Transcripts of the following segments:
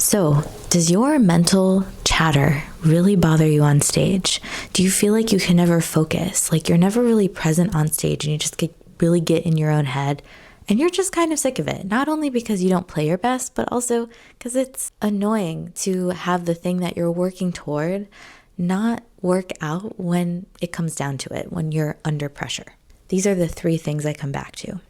So, does your mental chatter really bother you on stage? Do you feel like you can never focus? Like you're never really present on stage and you just really get in your own head and you're just kind of sick of it? Not only because you don't play your best, but also because it's annoying to have the thing that you're working toward not work out when it comes down to it, when you're under pressure. These are the three things I come back to.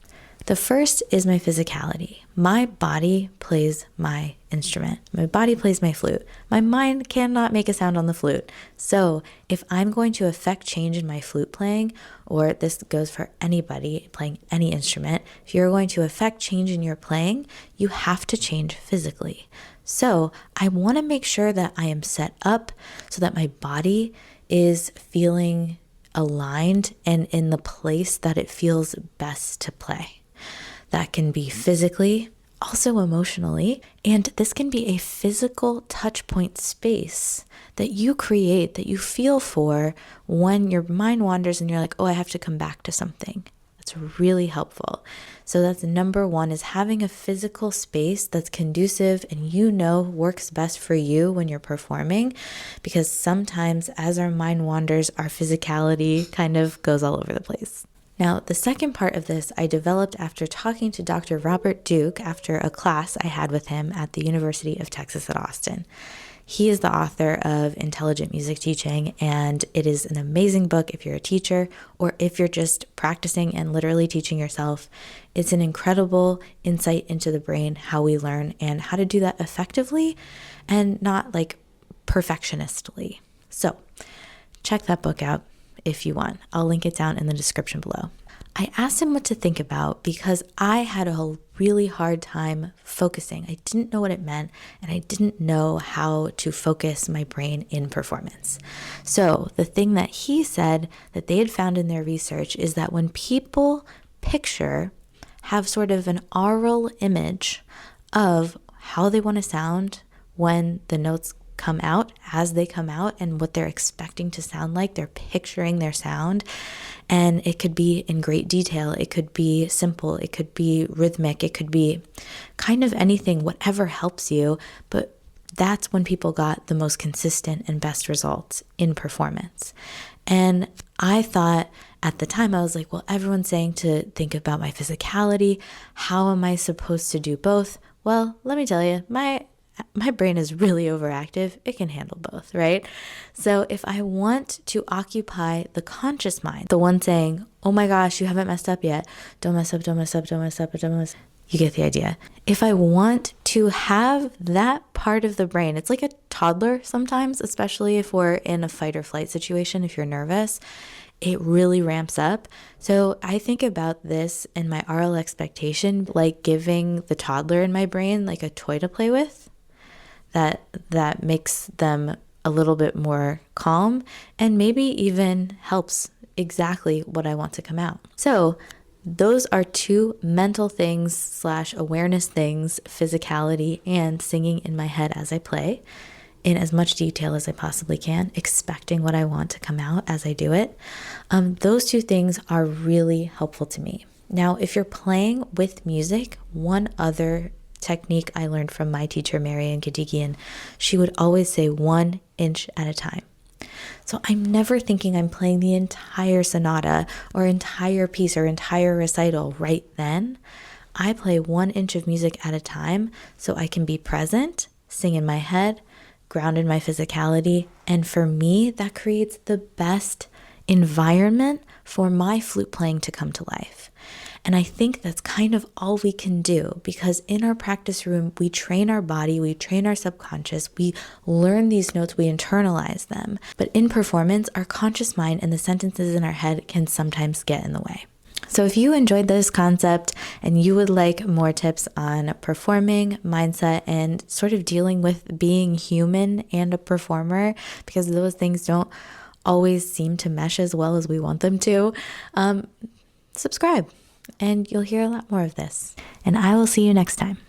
The first is my physicality. My body plays my instrument. My body plays my flute. My mind cannot make a sound on the flute. So if I'm going to affect change in my flute playing, or this goes for anybody playing any instrument, if you're going to affect change in your playing, you have to change physically. So I want to make sure that I am set up so that my body is feeling aligned and in the place that it feels best to play. That can be physically, also emotionally, and this can be a physical touch point space that you create, that you feel for when your mind wanders and you're like, oh, I have to come back to something. That's really helpful. So that's number one, is having a physical space that's conducive and works best for you when you're performing, because sometimes as our mind wanders, our physicality kind of goes all over the place. Now, the second part of this I developed after talking to Dr. Robert Duke after a class I had with him at the University of Texas at Austin. He is the author of Intelligent Music Teaching, and it is an amazing book if you're a teacher or if you're just practicing and literally teaching yourself. It's an incredible insight into the brain, how we learn, and how to do that effectively and not like perfectionistly. So check that book out if you want. I'll link it down in the description below. I asked him what to think about because I had a really hard time focusing. I didn't know what it meant, and I didn't know how to focus my brain in performance. So the thing that he said that they had found in their research is that when people have sort of an aural image of how they want to sound when the notes come out, as they come out, and what they're expecting to sound like. They're picturing their sound, and it could be in great detail. It could be simple. It could be rhythmic. It could be kind of anything, whatever helps you. But that's when people got the most consistent and best results in performance. And I thought at the time, I was like, well, everyone's saying to think about my physicality. How am I supposed to do both? Well, let me tell you, my brain is really overactive. It can handle both, right? So if I want to occupy the conscious mind, the one saying, oh my gosh, you haven't messed up yet. Don't mess up, don't mess up, don't mess up, don't mess up. You get the idea. If I want to have that part of the brain, it's like a toddler sometimes, especially if we're in a fight or flight situation, if you're nervous, it really ramps up. So I think about this in my oral expectation, like giving the toddler in my brain like a toy to play with. That makes them a little bit more calm and maybe even helps exactly what I want to come out. So those are two mental things / awareness things, physicality and singing in my head as I play in as much detail as I possibly can, expecting what I want to come out as I do it. Those two things are really helpful to me. Now, if you're playing with music, one other technique I learned from my teacher, Marianne Kadigian, she would always say 1 inch at a time. So I'm never thinking I'm playing the entire sonata or entire piece or entire recital right then. I play 1 inch of music at a time so I can be present, sing in my head, ground in my physicality. And for me, that creates the best environment for my flute playing to come to life. And I think that's kind of all we can do, because in our practice room, we train our body, we train our subconscious, we learn these notes, we internalize them. But in performance, our conscious mind and the sentences in our head can sometimes get in the way. So if you enjoyed this concept and you would like more tips on performing, mindset, and sort of dealing with being human and a performer, because those things don't always seem to mesh as well as we want them to, subscribe. And you'll hear a lot more of this. And I will see you next time.